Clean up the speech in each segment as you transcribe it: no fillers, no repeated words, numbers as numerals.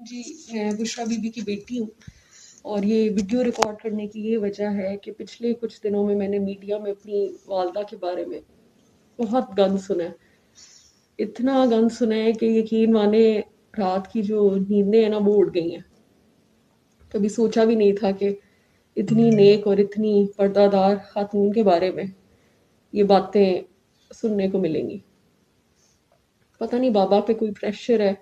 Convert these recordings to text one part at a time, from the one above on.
جی، میں Bushra be be کی بیٹی ہوں، اور یہ ویڈیو ریکارڈ کرنے کی یہ وجہ ہے کہ پچھلے کچھ دنوں میں نے میڈیا میں اپنی والدہ کے بارے میں بہت گند سنا ہے، اتنا گند سنا ہے کہ یقین مانے رات کی جو نیندیں ہیں نا وہ اڑ گئی ہیں۔ کبھی سوچا بھی نہیں تھا کہ اتنی نیک اور اتنی پردہ دار خاتون کے بارے میں یہ باتیں سننے کو ملیں گی۔ پتہ نہیں بابا پہ کوئی پریشر ہے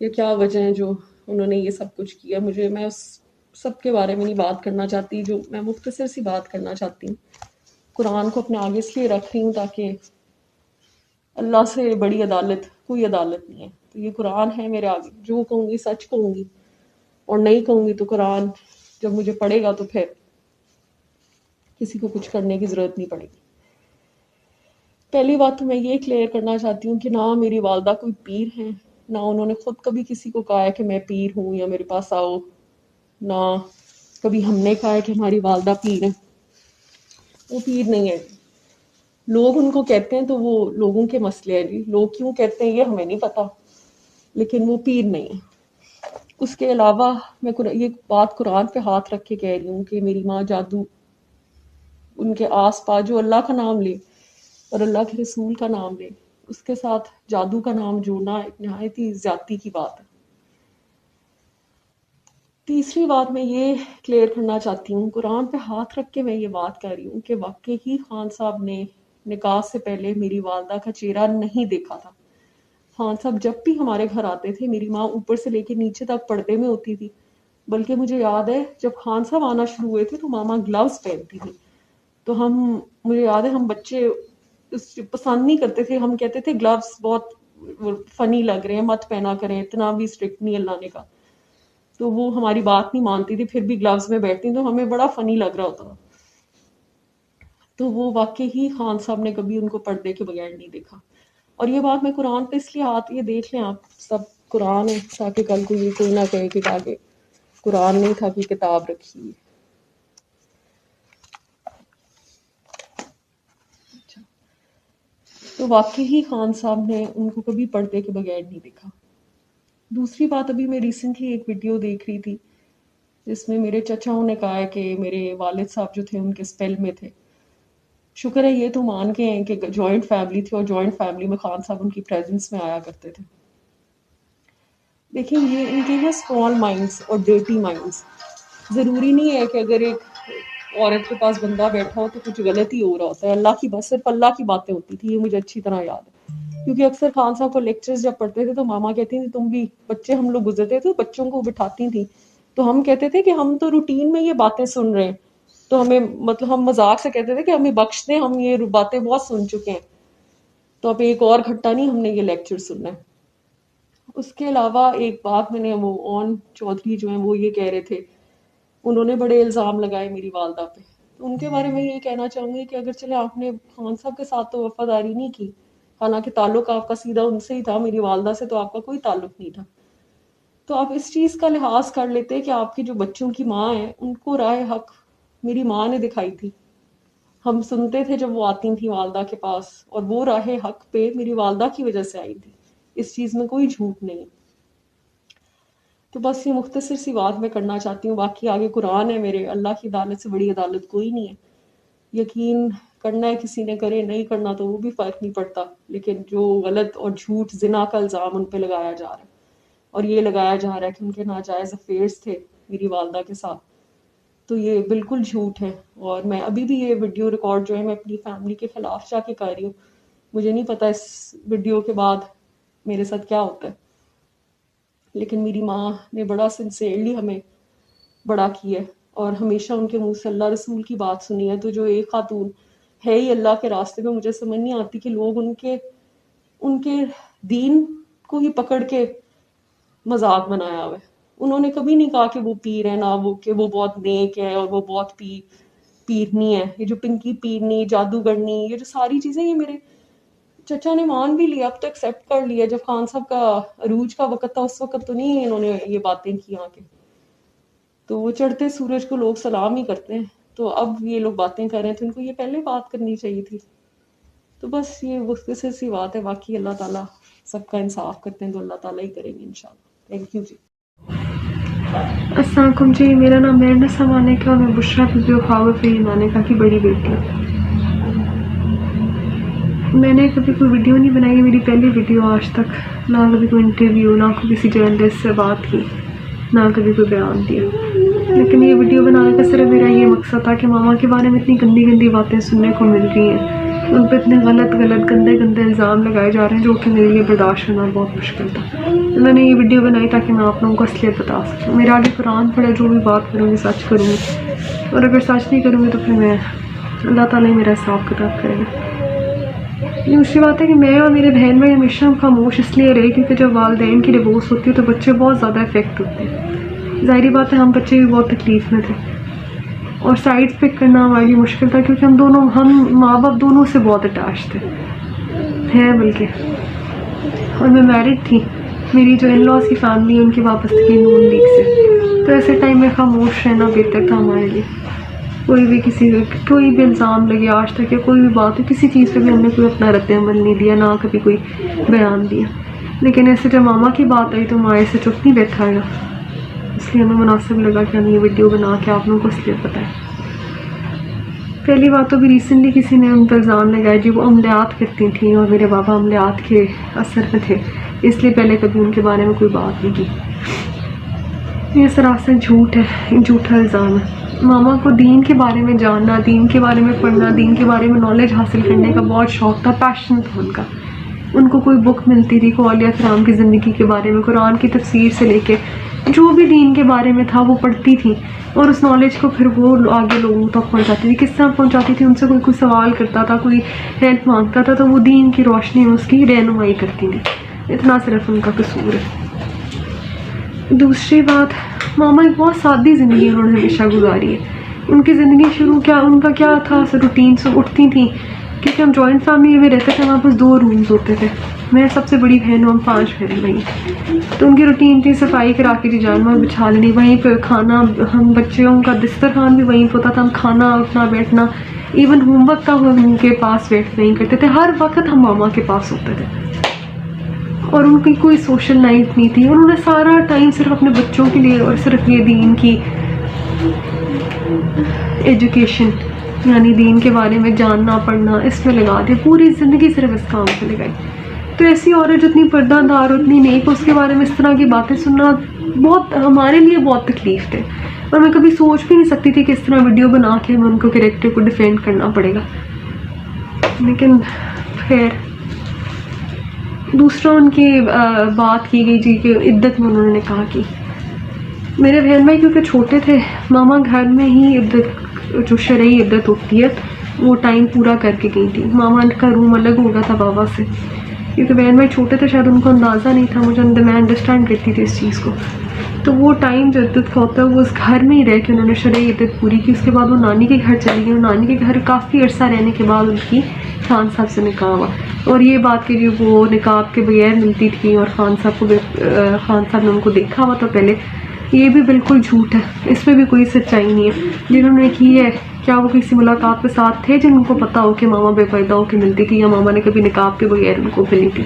یا کیا وجہ ہے جو انہوں نے یہ سب کچھ کیا۔ میں اس سب کے بارے میں نہیں بات کرنا چاہتی، جو میں مختصر سی بات کرنا چاہتی ہوں۔ قرآن کو اپنے آگے اس لیے رکھ رہی ہوں تاکہ اللہ سے بڑی عدالت کوئی عدالت نہیں ہے، تو یہ قرآن ہے میرے آگے، جو کہوں گی سچ کہوں گی، اور نہیں کہوں گی تو قرآن جب مجھے پڑھے گا تو پھر کسی کو کچھ کرنے کی ضرورت نہیں پڑے گی۔ پہلی بات تو میں یہ کلیئر کرنا چاہتی ہوں کہ نہ میری والدہ کوئی پیر ہیں، نہ انہوں نے خود کبھی کسی کو کہا ہے کہ میں پیر ہوں یا میرے پاس آؤ، نہ کبھی ہم نے کہا ہے کہ ہماری والدہ پیر ہے۔ وہ پیر نہیں ہے، لوگ ان کو کہتے ہیں تو وہ لوگوں کے مسئلے ہیں جی، لوگ کیوں کہتے ہیں یہ ہمیں نہیں پتا، لیکن وہ پیر نہیں ہے۔ اس کے علاوہ میں یہ بات قرآن پہ ہاتھ رکھ کے کہہ رہی ہوں کہ میری ماں جادو ان کے آس پاس جو اللہ کا نام لے اور اللہ کے رسول کا نام لے، اس کے ساتھ جادو کا نام جوڑنا ایک نہایت ہی زیادتی کی بات ہے۔ تیسری بات میں یہ کلیئر کرنا چاہتی ہوں، قرآن پہ ہاتھ رکھ کے میں یہ بات کر رہی ہوں کہ واقعی ہی خان صاحب نے نکاح سے پہلے میری والدہ کا چہرہ نہیں دیکھا تھا۔ خان صاحب جب بھی ہمارے گھر آتے تھے میری ماں اوپر سے لے کے نیچے تک پردے میں ہوتی تھی، بلکہ مجھے یاد ہے جب خان صاحب آنا شروع ہوئے تھے تو ماما گلوز پہنتی تھی، تو مجھے یاد ہے ہم بچے پسند نہیں کرتے تھے، ہم کہتے تھے گلوز بہت فنی لگ رہے ہیں، مت پہنا کریں، اتنا بھی اسٹرکٹ نہیں اللہ نے کہا۔ تو وہ ہماری بات نہیں مانتی تھی، پھر بھی گلوز میں بیٹھتی تو ہمیں بڑا فنی لگ رہا ہوتا تھا۔ تو وہ واقعی ہی خان صاحب نے کبھی ان کو پردے کے بغیر نہیں دیکھا۔ اور یہ بات میں قرآن پہ اس لیے آتی ہے، دیکھ لیں آپ سب قرآن ہے، تاکہ کل کو یہ کوئی نہ کہے کہ آگے قرآن نہیں تھا کہ کتاب رکھی ہے۔ تو واقعی ہی خان صاحب نے ان کو کبھی پردے کے بغیر نہیں دیکھا۔ دوسری بات، ابھی میں ریسنٹلی ایک ویڈیو دیکھ رہی تھی جس میں میرے چچاؤں نے کہا ہے کہ میرے والد صاحب جو تھے ان کے اسپیل میں تھے۔ شکر ہے یہ تو مان کے ہیں کہ جوائنٹ فیملی تھی، اور جوائنٹ فیملی میں خان صاحب ان کی پریزنس میں آیا کرتے تھے۔ دیکھیں یہ ان کے ہیں اسمال مائنڈس اور ڈرٹی مائنڈس۔ ضروری نہیں ہے کہ اگر ایک عورت کے پاس بندہ بیٹھا ہو تو کچھ غلط ہی ہو رہا ہوتا ہے، اللہ کی بات، صرف اللہ کی باتیں ہوتی تھی، یہ مجھے اچھی طرح یاد ہے۔ کیونکہ اکثر خان صاحب کو لیکچرز جب پڑھتے تھے تو ماما کہتی تھی تم بھی، بچے ہم لوگ گزرتے تھے بچوں کو بٹھاتی تھیں، تو ہم کہتے تھے کہ ہم تو روٹین میں یہ باتیں سن رہے ہیں، تو ہمیں مطلب ہم مذاق سے کہتے تھے کہ ہمیں بخش دیں، ہم یہ باتیں بہت سن چکے ہیں، تو اب ایک اور گھٹا نہیں ہم نے یہ لیکچر سننا ہے۔ اس کے علاوہ ایک بات میں نے، وہ اون چودھری جو ہیں وہ یہ کہہ رہے تھے، انہوں نے بڑے الزام لگائے میری والدہ پہ، تو ان کے بارے میں یہ کہنا چاہوں گی کہ اگر چلے آپ نے خان صاحب کے ساتھ تو وفاداری نہیں کی، حالانکہ تعلق آپ کا سیدھا ان سے ہی تھا، میری والدہ سے تو آپ کا کوئی تعلق نہیں تھا، تو آپ اس چیز کا لحاظ کر لیتے کہ آپ کی جو بچوں کی ماں ہیں ان کو راہ حق میری ماں نے دکھائی تھی۔ ہم سنتے تھے جب وہ آتی تھی والدہ کے پاس، اور وہ راہ حق پہ میری والدہ کی وجہ سے آئی تھی، اس چیز میں کوئی جھوٹ نہیں۔ تو بس یہ مختصر سی بات میں کرنا چاہتی ہوں، باقی آگے قرآن ہے میرے، اللہ کی عدالت سے بڑی عدالت کوئی نہیں ہے۔ یقین کرنا ہے کسی نے کرے، نہیں کرنا تو وہ بھی فرق نہیں پڑتا، لیکن جو غلط اور جھوٹ زنا کا الزام ان پہ لگایا جا رہا ہے، اور یہ لگایا جا رہا ہے کہ ان کے ناجائز افیئرس تھے میری والدہ کے ساتھ، تو یہ بالکل جھوٹ ہے۔ اور میں ابھی بھی یہ ویڈیو ریکارڈ جو ہے میں اپنی فیملی کے خلاف جا کے کر رہی ہوں، مجھے نہیں پتا اس ویڈیو کے بعد میرے ساتھ کیا ہوتا ہے، لیکن میری ماں نے بڑا سنسیئرلی ہمیں بڑا کیا ہے، اور ہمیشہ ان کے منہ سے اللہ رسول کی بات سنی ہے۔ تو جو ایک خاتون ہے ہی اللہ کے راستے پہ، مجھے سمجھ نہیں آتی کہ لوگ ان کے دین کو ہی پکڑ کے مذاق بنایا ہوا ہے۔ انہوں نے کبھی نہیں کہا کہ وہ پیر ہے، نہ وہ کہ وہ بہت نیک ہے اور وہ بہت پیرنی ہے۔ یہ جو پنکی پیرنی، جادوگرنی، یہ جو ساری چیزیں یہ میرے چچا نے مان بھی لیا، اب تو ایکسیپٹ کر لیا۔ جب خان صاحب کا عروج کا وقت تھا اس وقت تو نہیں انہوں نے یہ باتیں کی آ کے، تو وہ چڑھتے سورج کو لوگ سلام ہی کرتے ہیں، تو اب یہ لوگ باتیں کر رہے ہیں تو ان کو یہ پہلے بات کرنی چاہیے تھی۔ تو بس یہ مختصر سی بات ہے، باقی اللہ تعالیٰ سب کا انصاف کرتے ہیں تو اللہ تعالیٰ ہی کریں گے انشاءاللہ۔ تھینک یو جی۔ السلام علیکم جی، میرا نام میرنا سمانے کا، میں بشرا بی وفا فری مانے کا کی بڑی بیٹی ہوں۔ میں نے کبھی کوئی ویڈیو نہیں بنائی، میری پہلی ویڈیو آج تک، نہ کبھی کوئی انٹرویو، نہ کوئی کسی جرنلسٹ سے بات کی، نہ کبھی کوئی بیان دیا۔ لیکن یہ ویڈیو بنانے کا صرف میرا یہ مقصد تھا کہ ماما کے بارے میں اتنی گندی گندی باتیں سننے کو مل رہی ہیں، ان پہ اتنے غلط گندے الزام لگائے جا رہے ہیں جو کہ میرے لیے برداشت کرنا بہت مشکل تھا۔ میں نے یہ ویڈیو بنائی تاکہ میں آپ لوگوں کو اصلیت بتا سکوں۔ میرا آگے قرآن پڑھے، جو بھی بات کروں گی سچ کروں گی، اور اگر سچ نہیں کروں گی تو پھر میں اللہ تعالیٰ ہی میرا حساب کتاب کرے گا۔ دوسری بات ہے کہ میں اور میرے بہن بھائی ہمیشہ خاموش اس لیے رہے کیونکہ جب والدین کی ڈیورس ہوتی ہے تو بچے بہت زیادہ افیکٹ ہوتے ہیں۔ ظاہری بات ہے ہم بچے بھی بہت تکلیف میں تھے، اور سائڈ پک کرنا ہمارے لیے مشکل تھا کیونکہ ہم ماں باپ دونوں سے بہت اٹیچ تھے ہیں بلکہ، اور میں میرڈ تھی۔ میری جو ان لاز کی فیملی ہے ان کی واپسی نون لیگ سے، تو ایسے ٹائم میں خاموش رہنا بہتر تھا ہمارے لیے۔ کوئی بھی الزام لگے آج تک، یا کوئی بھی بات ہو، کسی چیز پہ بھی ہم نے کوئی اپنا رد عمل نہیں دیا، نہ کبھی کوئی بیان دیا۔ لیکن ایسے جب ماما کی بات آئی تو ماں ایسے چپ نہیں بیٹھا گا، اس لیے ہمیں مناسب لگا کہ ہم یہ ویڈیو بنا کے آپ لوگوں کو اس لیے بتائیں۔ پہلی بات تو بھی ریسنٹلی کسی نے ان پر الزام لگایا جی وہ عملیات کرتی تھیں اور میرے بابا عملیات کے اثر میں تھے، اس لیے پہلے کبھی ان کے بارے میں کوئی بات نہیں کی۔ یہ سراسر جھوٹ ہے، جھوٹا الزام ہے۔ ماما کو دین کے بارے میں جاننا، دین کے بارے میں پڑھنا، دین کے بارے میں نالج حاصل کرنے کا بہت شوق تھا، پیشن تھا ان کا۔ ان کو کوئی بک ملتی تھی کوئی اولیاء کرام کی زندگی کے بارے میں، قرآن کی تفسیر سے لے کے جو بھی دین کے بارے میں تھا وہ پڑھتی تھی، اور اس نالج کو پھر وہ آگے لوگوں تک پہنچاتی تھی۔ کس طرح پہنچاتی تھی؟ ان سے کوئی سوال کرتا تھا، کوئی ہیلپ مانگتا تھا تو وہ دین کی روشنی میں اس کی رہنمائی کرتی تھی۔ اتنا صرف ان کا قصور ہے۔ دوسری بات، ماما ایک بہت سادی زندگی انہوں نے ہمیشہ گزاری ہے۔ ان کی زندگی شروع ان کا کیا تھا، روٹین سے اٹھتی تھیں، کیونکہ ہم جوائنٹ فیملی میں رہتے تھے، ہمارے پاس 2 رومز ہوتے تھے، میں سب سے بڑی بہن ہوں، ہم 5 بہن بھائی۔ تو ان کی روٹین تھی صفائی کرا کے جی جانور بچھا لینی، وہیں پہ کھانا، ہم بچوں کا دسترخوان بھی وہیں پہ ہوتا تھا، ہم کھانا اٹھنا بیٹھنا، ایون ہوم ورک کا ہم ان کے پاس ویٹ نہیں کرتے تھے، ہر وقت ہم ماما کے پاس ہوتے تھے۔ اور ان کی کوئی سوشل لائف نہیں تھی، انہوں نے سارا ٹائم صرف اپنے بچوں کے لیے اور صرف یہ دین کی ایجوکیشن، یعنی دین کے بارے میں جاننا پڑھنا، اس میں لگا دیا، پوری زندگی صرف اس کام پہ لگائی۔ تو ایسی عورت جو اتنی پردہ دار اور اتنی نیک، اس کے بارے میں اس طرح کی باتیں سننا بہت ہمارے لیے بہت تکلیف تھے، اور میں کبھی سوچ بھی نہیں سکتی تھی کہ اس طرح ویڈیو بنا کے ہمیں ان کو کریکٹر کو ڈیفینڈ کرنا پڑے گا۔ لیکن خیر، دوسرا ان کی بات کی گئی جی کہ عدت میں انہوں نے کہا کہ میرے بہن بھائی کیونکہ چھوٹے تھے، ماما گھر میں ہی عدت، جو شرعی عدت ہوتی ہے وہ ٹائم پورا کر کے گئی تھی۔ ماما کا روم الگ ہو گیا تھا بابا سے، کیونکہ بہن بھائی چھوٹے تھے، شاید ان کو اندازہ نہیں تھا، میں انڈرسٹینڈ کرتی تھی اس چیز کو۔ تو وہ ٹائم جو عدت کا ہوتا ہے وہ اس گھر میں ہی رہ کے انہوں نے شرعی عدت پوری کی۔ اس کے بعد وہ نانی کے گھر چلی گئی، اور نانی کے گھر کافی عرصہ رہنے کے بعد ان کی خان صاحب سے نکاح ہوا۔ اور یہ بات کہ وہ نقاب کے بغیر ملتی تھی اور خان صاحب نے ان کو دیکھا ہوا تھا پہلے، یہ بھی بالکل جھوٹ ہے، اس میں بھی کوئی سچائی نہیں ہے۔ جنہوں نے کی ہے، کیا وہ کسی ملاقات کے ساتھ تھے جن کو پتا ہو کہ ماما بے پردہ ہو کے ملتی تھی، یا ماما نے کبھی نقاب کے بغیر ان کو ملی تھی؟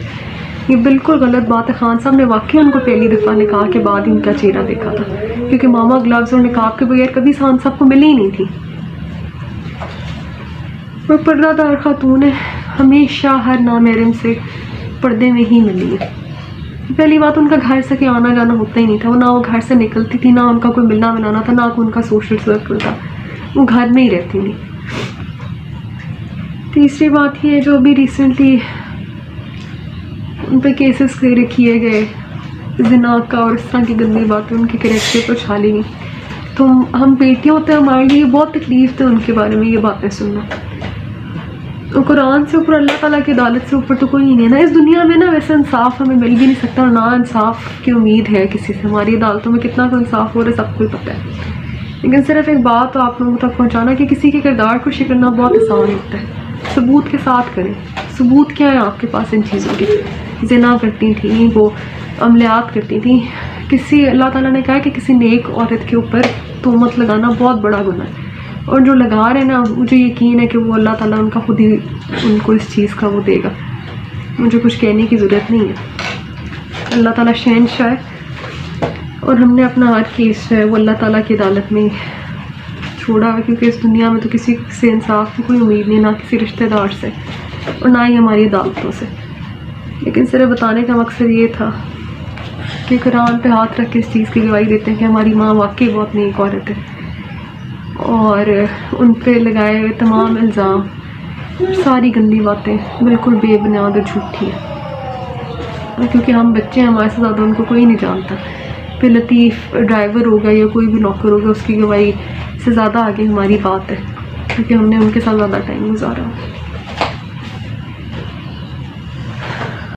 یہ بالکل غلط بات ہے۔ خان صاحب نے واقعی ان کو پہلی دفعہ نکاح کے بعد ان کا چہرہ دیکھا تھا، کیونکہ ماما گلوز اور نقاب کے بغیر کبھی خان صاحب کو ملی ہی نہیں تھی۔ وہ پردہ دار خاتون ہے، ہمیشہ ہر نامحرم سے پردے میں ہی ملی ہے۔ پہلی بات، ان کا گھر سے کہیں آنا جانا ہوتا ہی نہیں تھا، وہ نہ وہ گھر سے نکلتی تھی، نہ ان کا کوئی ملنا ملانا تھا، نہ کوئی ان کا سوشل سرکل تھا، وہ گھر میں ہی رہتی تھی۔ تیسری بات یہ ہے، جو ابھی ریسنٹلی ان پہ کیسز کیے گئے زنا کا اور اس طرح کی گندی باتیں ان کے کریکٹر پر چھالی گئی، تو ہم بیٹیاں ہوتے ہیں، ہمارے لیے بہت تکلیف تھے ان کے بارے میں یہ باتیں سننا۔ قرآن سے اوپر، اللہ تعالیٰ کی عدالت سے اوپر تو کوئی نہیں ہے نا اس دنیا میں نا۔ ویسے انصاف ہمیں مل بھی نہیں سکتا، اور نہ انصاف کی امید ہے کسی سے۔ ہماری عدالتوں میں کتنا کوئی انصاف ہو رہا ہے سب کو پتہ ہے، لیکن صرف ایک بات تو آپ لوگوں تک پہنچانا کہ کسی کے کردار کو شکل کرنا بہت آسان ہوتا ہے، ثبوت کے ساتھ کریں۔ ثبوت کیا ہے آپ کے پاس ان چیزوں کے؟ زنا کرتی تھیں، وہ عملیات کرتی تھیں، اللہ تعالیٰ نے کہا کہ کسی نیک عورت کے اوپر تہمت لگانا بہت بڑا گناہ ہے، اور جو لگا رہے نا، مجھے یقین ہے کہ وہ اللہ تعالیٰ ان کا خود ہی ان کو اس چیز کا وہ دے گا، مجھے کچھ کہنے کی ضرورت نہیں ہے۔ اللہ تعالیٰ شہنشاہ ہے، اور ہم نے اپنا ہر کیس جو ہے وہ اللہ تعالیٰ کی عدالت میں چھوڑا، کیونکہ اس دنیا میں تو کسی سے انصاف کی کوئی امید نہیں، نہ کسی رشتہ دار سے اور نہ ہی ہماری عدالتوں سے. لیکن صرف بتانے کا مقصد یہ تھا کہ قرآن پہ ہاتھ رکھ کے اس چیز کی گواہی دیتے ہیں کہ ہماری ماں واقعی بہت نیک عورت ہے، اور ان پہ لگائے ہوئے تمام الزام، ساری گندی باتیں بالکل بے بنیاد اور جھوٹی ہیں، کیونکہ ہم بچے ہیں، ہمارے سے زیادہ ان کو کوئی نہیں جانتا. پھر لطیف ڈرائیور ہوگا یا کوئی بھی نوکر ہوگا، اس کی گواہی سے زیادہ آگے ہماری بات ہے، کیونکہ ہم نے ان کے ساتھ زیادہ ٹائم گزارا.